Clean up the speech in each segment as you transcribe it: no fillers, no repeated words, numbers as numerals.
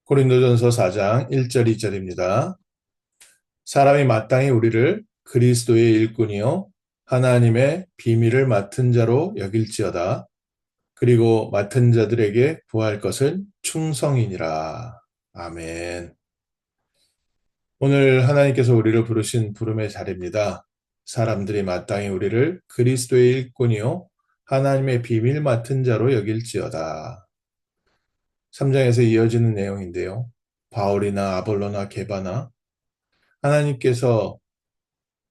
고린도전서 4장 1절 2절입니다. 사람이 마땅히 우리를 그리스도의 일꾼이요 하나님의 비밀을 맡은 자로 여길지어다. 그리고 맡은 자들에게 구할 것은 충성이니라. 아멘. 오늘 하나님께서 우리를 부르신 부름의 자리입니다. 사람들이 마땅히 우리를 그리스도의 일꾼이요 하나님의 비밀 맡은 자로 여길지어다. 3장에서 이어지는 내용인데요. 바울이나 아볼로나 게바나 하나님께서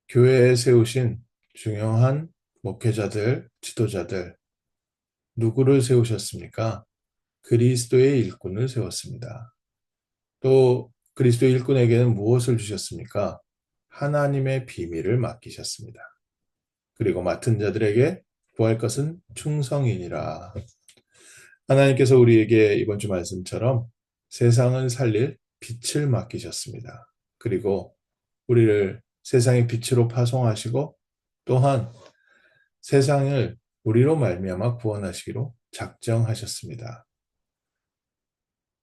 교회에 세우신 중요한 목회자들, 지도자들, 누구를 세우셨습니까? 그리스도의 일꾼을 세웠습니다. 또 그리스도의 일꾼에게는 무엇을 주셨습니까? 하나님의 비밀을 맡기셨습니다. 그리고 맡은 자들에게 구할 것은 충성이니라. 하나님께서 우리에게 이번 주 말씀처럼 세상을 살릴 빛을 맡기셨습니다. 그리고 우리를 세상의 빛으로 파송하시고 또한 세상을 우리로 말미암아 구원하시기로 작정하셨습니다.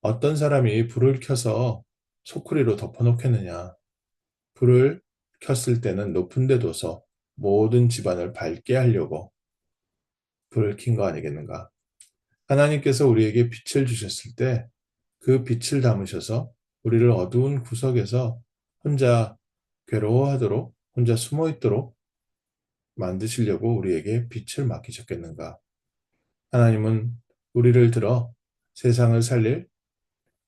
어떤 사람이 불을 켜서 소쿠리로 덮어놓겠느냐? 불을 켰을 때는 높은 데 둬서 모든 집안을 밝게 하려고 불을 킨 거 아니겠는가? 하나님께서 우리에게 빛을 주셨을 때 그 빛을 담으셔서 우리를 어두운 구석에서 혼자 괴로워하도록 혼자 숨어 있도록 만드시려고 우리에게 빛을 맡기셨겠는가? 하나님은 우리를 들어 세상을 살릴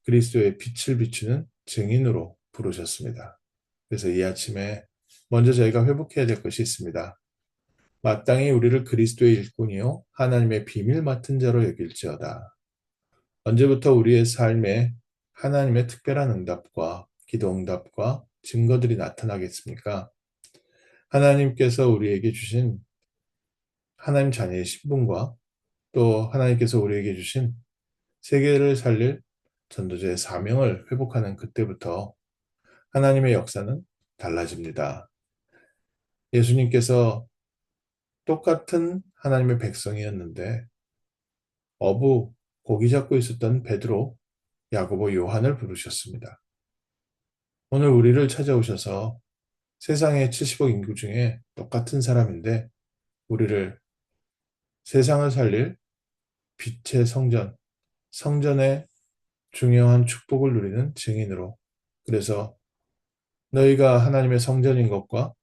그리스도의 빛을 비추는 증인으로 부르셨습니다. 그래서 이 아침에 먼저 저희가 회복해야 될 것이 있습니다. 마땅히 우리를 그리스도의 일꾼이요 하나님의 비밀 맡은 자로 여길지어다. 언제부터 우리의 삶에 하나님의 특별한 응답과 기도 응답과 증거들이 나타나겠습니까? 하나님께서 우리에게 주신 하나님 자녀의 신분과 또 하나님께서 우리에게 주신 세계를 살릴 전도자의 사명을 회복하는 그때부터 하나님의 역사는 달라집니다. 예수님께서 똑같은 하나님의 백성이었는데 어부 고기 잡고 있었던 베드로, 야고보, 요한을 부르셨습니다. 오늘 우리를 찾아오셔서 세상의 70억 인구 중에 똑같은 사람인데 우리를 세상을 살릴 빛의 성전, 성전의 중요한 축복을 누리는 증인으로 그래서 너희가 하나님의 성전인 것과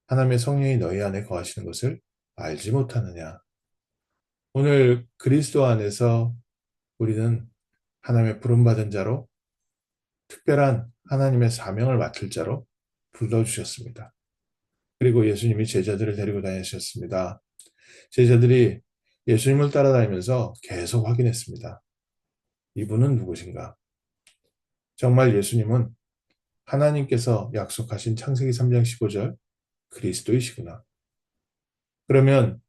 하나님의 성령이 너희 안에 거하시는 것을 알지 못하느냐. 오늘 그리스도 안에서 우리는 하나님의 부름받은 자로 특별한 하나님의 사명을 맡을 자로 불러주셨습니다. 그리고 예수님이 제자들을 데리고 다니셨습니다. 제자들이 예수님을 따라다니면서 계속 확인했습니다. 이분은 누구신가? 정말 예수님은 하나님께서 약속하신 창세기 3장 15절 그리스도이시구나. 그러면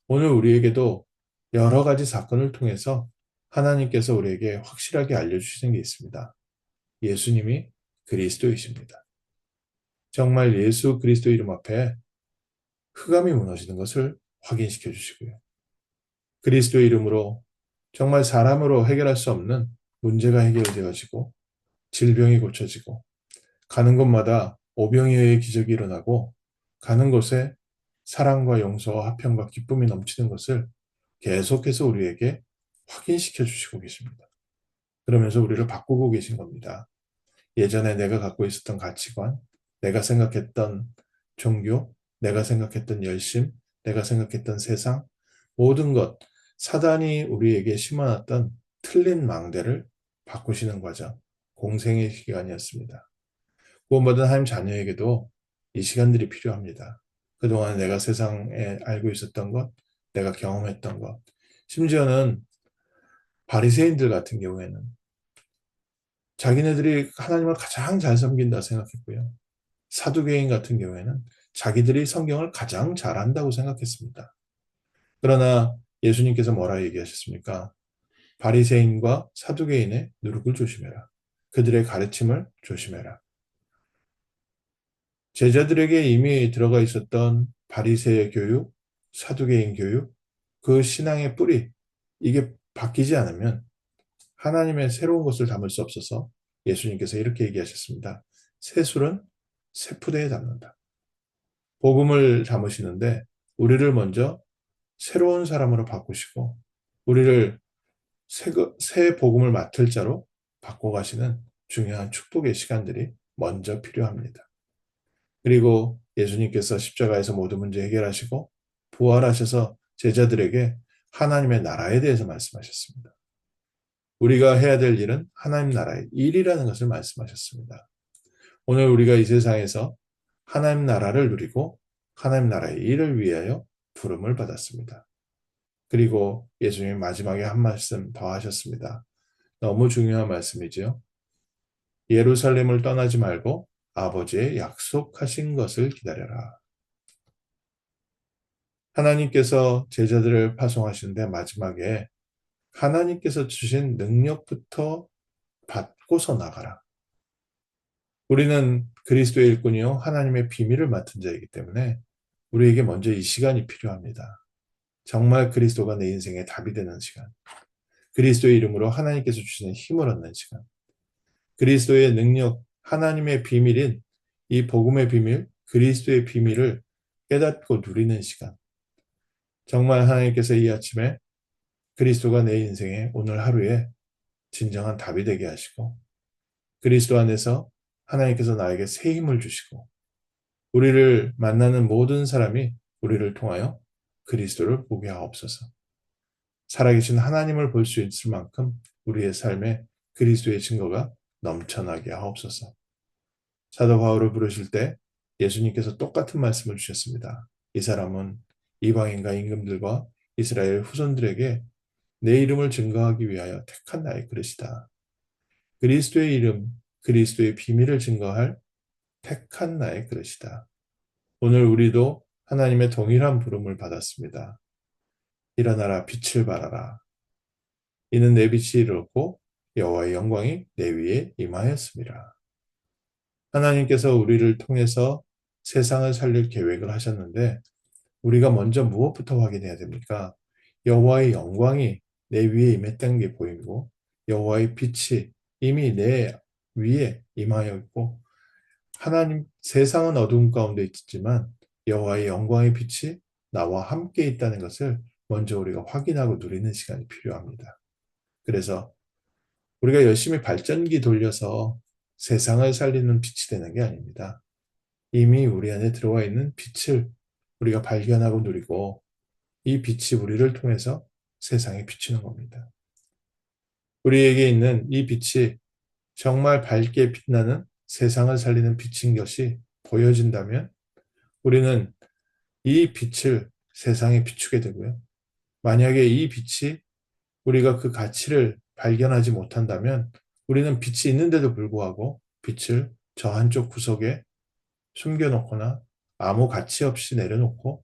오늘 우리에게도 여러 가지 사건을 통해서 하나님께서 우리에게 확실하게 알려주시는 게 있습니다. 예수님이 그리스도이십니다. 정말 예수 그리스도 이름 앞에 흑암이 무너지는 것을 확인시켜 주시고요. 그리스도 이름으로 정말 사람으로 해결할 수 없는 문제가 해결되어지고 질병이 고쳐지고 가는 곳마다 오병이어의 기적이 일어나고 가는 곳에 사랑과 용서와 화평과 기쁨이 넘치는 것을 계속해서 우리에게 확인시켜 주시고 계십니다. 그러면서 우리를 바꾸고 계신 겁니다. 예전에 내가 갖고 있었던 가치관, 내가 생각했던 종교, 내가 생각했던 열심, 내가 생각했던 세상, 모든 것, 사단이 우리에게 심어놨던 틀린 망대를 바꾸시는 과정, 공생의 시간이었습니다. 구원받은 하나님 자녀에게도 이 시간들이 필요합니다. 그동안 내가 세상에 알고 있었던 것, 내가 경험했던 것, 심지어는 바리새인들 같은 경우에는 자기네들이 하나님을 가장 잘 섬긴다 생각했고요. 사두개인 같은 경우에는 자기들이 성경을 가장 잘한다고 생각했습니다. 그러나 예수님께서 뭐라 얘기하셨습니까? 바리새인과 사두개인의 누룩을 조심해라. 그들의 가르침을 조심해라. 제자들에게 이미 들어가 있었던 바리새의 교육, 사두개인 교육, 그 신앙의 뿌리, 이게 바뀌지 않으면 하나님의 새로운 것을 담을 수 없어서 예수님께서 이렇게 얘기하셨습니다. 새 술은 새 푸대에 담는다. 복음을 담으시는데 우리를 먼저 새로운 사람으로 바꾸시고 우리를 새 복음을 맡을 자로 바꿔가시는 중요한 축복의 시간들이 먼저 필요합니다. 그리고 예수님께서 십자가에서 모든 문제 해결하시고 부활하셔서 제자들에게 하나님의 나라에 대해서 말씀하셨습니다. 우리가 해야 될 일은 하나님 나라의 일이라는 것을 말씀하셨습니다. 오늘 우리가 이 세상에서 하나님 나라를 누리고 하나님 나라의 일을 위하여 부름을 받았습니다. 그리고 예수님이 마지막에 한 말씀 더 하셨습니다. 너무 중요한 말씀이지요. 예루살렘을 떠나지 말고 아버지의 약속하신 것을 기다려라. 하나님께서 제자들을 파송하시는데 마지막에 하나님께서 주신 능력부터 받고서 나가라. 우리는 그리스도의 일꾼이요 하나님의 비밀을 맡은 자이기 때문에 우리에게 먼저 이 시간이 필요합니다. 정말 그리스도가 내 인생의 답이 되는 시간. 그리스도의 이름으로 하나님께서 주시는 힘을 얻는 시간. 그리스도의 능력, 하나님의 비밀인 이 복음의 비밀, 그리스도의 비밀을 깨닫고 누리는 시간. 정말 하나님께서 이 아침에 그리스도가 내 인생의 오늘 하루에 진정한 답이 되게 하시고 그리스도 안에서 하나님께서 나에게 새 힘을 주시고 우리를 만나는 모든 사람이 우리를 통하여 그리스도를 보게 하옵소서. 살아계신 하나님을 볼 수 있을 만큼 우리의 삶에 그리스도의 증거가 넘쳐나게 하옵소서. 사도 바울을 부르실 때 예수님께서 똑같은 말씀을 주셨습니다. 이 사람은 이방인과 임금들과 이스라엘 후손들에게 내 이름을 증거하기 위하여 택한 나의 그릇이다. 그리스도의 이름, 그리스도의 비밀을 증거할 택한 나의 그릇이다. 오늘 우리도 하나님의 동일한 부름을 받았습니다. 일어나라 빛을 발하라. 이는 내 빛이 이르렀고 여호와의 영광이 내 위에 임하였습니다. 하나님께서 우리를 통해서 세상을 살릴 계획을 하셨는데 우리가 먼저 무엇부터 확인해야 됩니까? 여호와의 영광이 내 위에 임했다는 게 보이고 여호와의 빛이 이미 내 위에 임하여 있고 하나님 세상은 어두운 가운데 있지만 여호와의 영광의 빛이 나와 함께 있다는 것을 먼저 우리가 확인하고 누리는 시간이 필요합니다. 그래서 우리가 열심히 발전기 돌려서 세상을 살리는 빛이 되는 게 아닙니다. 이미 우리 안에 들어와 있는 빛을 우리가 발견하고 누리고 이 빛이 우리를 통해서 세상에 비추는 겁니다. 우리에게 있는 이 빛이 정말 밝게 빛나는 세상을 살리는 빛인 것이 보여진다면 우리는 이 빛을 세상에 비추게 되고요. 만약에 이 빛이 우리가 그 가치를 발견하지 못한다면 우리는 빛이 있는데도 불구하고 빛을 저 한쪽 구석에 숨겨놓거나 아무 가치 없이 내려놓고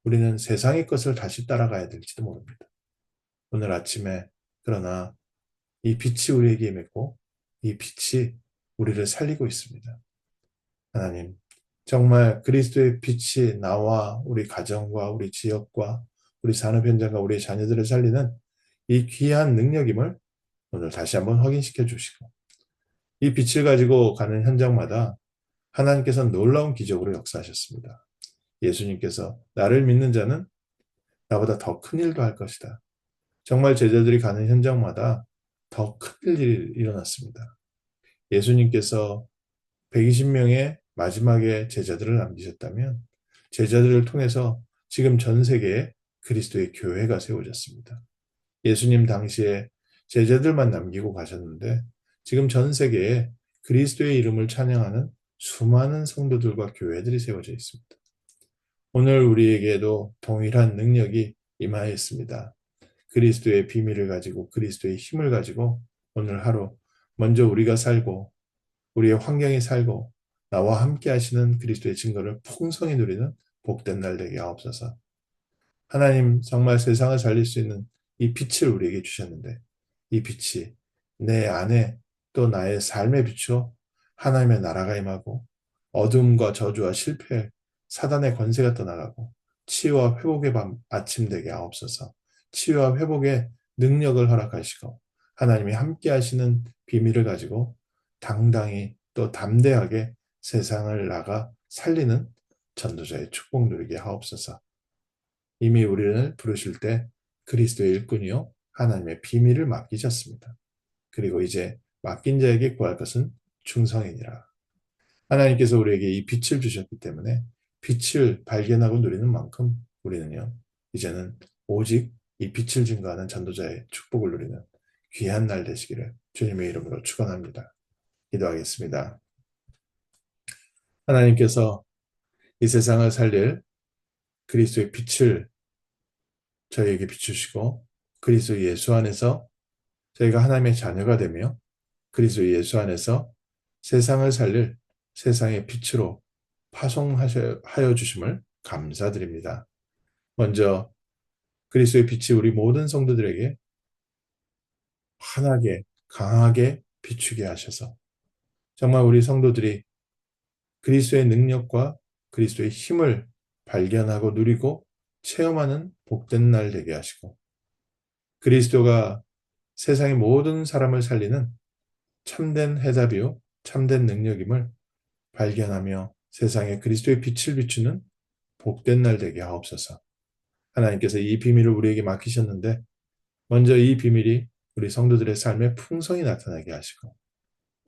우리는 세상의 것을 다시 따라가야 될지도 모릅니다. 오늘 아침에 그러나 이 빛이 우리에게 임했고 이 빛이 우리를 살리고 있습니다. 하나님, 정말 그리스도의 빛이 나와 우리 가정과 우리 지역과 우리 산업 현장과 우리 자녀들을 살리는 이 귀한 능력임을 오늘 다시 한번 확인시켜 주시고 이 빛을 가지고 가는 현장마다 하나님께서는 놀라운 기적으로 역사하셨습니다. 예수님께서 나를 믿는 자는 나보다 더 큰 일도 할 것이다. 정말 제자들이 가는 현장마다 더 큰 일이 일어났습니다. 예수님께서 120명의 마지막에 제자들을 남기셨다면 제자들을 통해서 지금 전 세계에 그리스도의 교회가 세워졌습니다. 예수님 당시에 제자들만 남기고 가셨는데 지금 전 세계에 그리스도의 이름을 찬양하는 수많은 성도들과 교회들이 세워져 있습니다. 오늘 우리에게도 동일한 능력이 임하였습니다. 그리스도의 비밀을 가지고 그리스도의 힘을 가지고 오늘 하루 먼저 우리가 살고 우리의 환경이 살고 나와 함께 하시는 그리스도의 증거를 풍성히 누리는 복된 날 되게 하옵소서. 하나님 정말 세상을 살릴 수 있는 이 빛을 우리에게 주셨는데 이 빛이 내 안에 또 나의 삶에 비추어 하나님의 나라가 임하고 어둠과 저주와 실패, 사단의 권세가 떠나가고 치유와 회복의 밤 아침 되게 하옵소서. 치유와 회복의 능력을 허락하시고 하나님이 함께 하시는 비밀을 가지고 당당히 또 담대하게 세상을 나가 살리는 전도자의 축복 누리게 하옵소서. 이미 우리를 부르실 때 그리스도의 일꾼이요 하나님의 비밀을 맡기셨습니다. 그리고 이제 맡긴 자에게 구할 것은 충성이니라. 하나님께서 우리에게 이 빛을 주셨기 때문에 빛을 발견하고 누리는 만큼 우리는요, 이제는 오직 이 빛을 증거하는 전도자의 축복을 누리는 귀한 날 되시기를 주님의 이름으로 축원합니다. 기도하겠습니다. 하나님께서 이 세상을 살릴 그리스도의 빛을 저희에게 비추시고 그리스도 예수 안에서 저희가 하나님의 자녀가 되며 그리스도 예수 안에서 세상을 살릴 세상의 빛으로 파송하여 주심을 감사드립니다. 먼저 그리스도의 빛이 우리 모든 성도들에게 환하게 강하게 비추게 하셔서 정말 우리 성도들이 그리스도의 능력과 그리스도의 힘을 발견하고 누리고 체험하는 복된 날 되게 하시고 그리스도가 세상의 모든 사람을 살리는 참된 해답이요 참된 능력임을 발견하며 세상에 그리스도의 빛을 비추는 복된 날 되게 하옵소서. 하나님께서 이 비밀을 우리에게 맡기셨는데 먼저 이 비밀이 우리 성도들의 삶에 풍성히 나타나게 하시고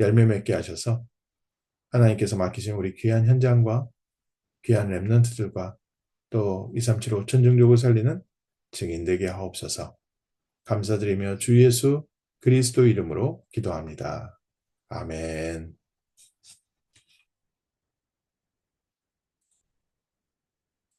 열매 맺게 하셔서 하나님께서 맡기신 우리 귀한 현장과 귀한 렘넌트들과 또 2375 천중족을 살리는 증인 되게 하옵소서. 감사드리며 주 예수 그리스도 이름으로 기도합니다. 아멘.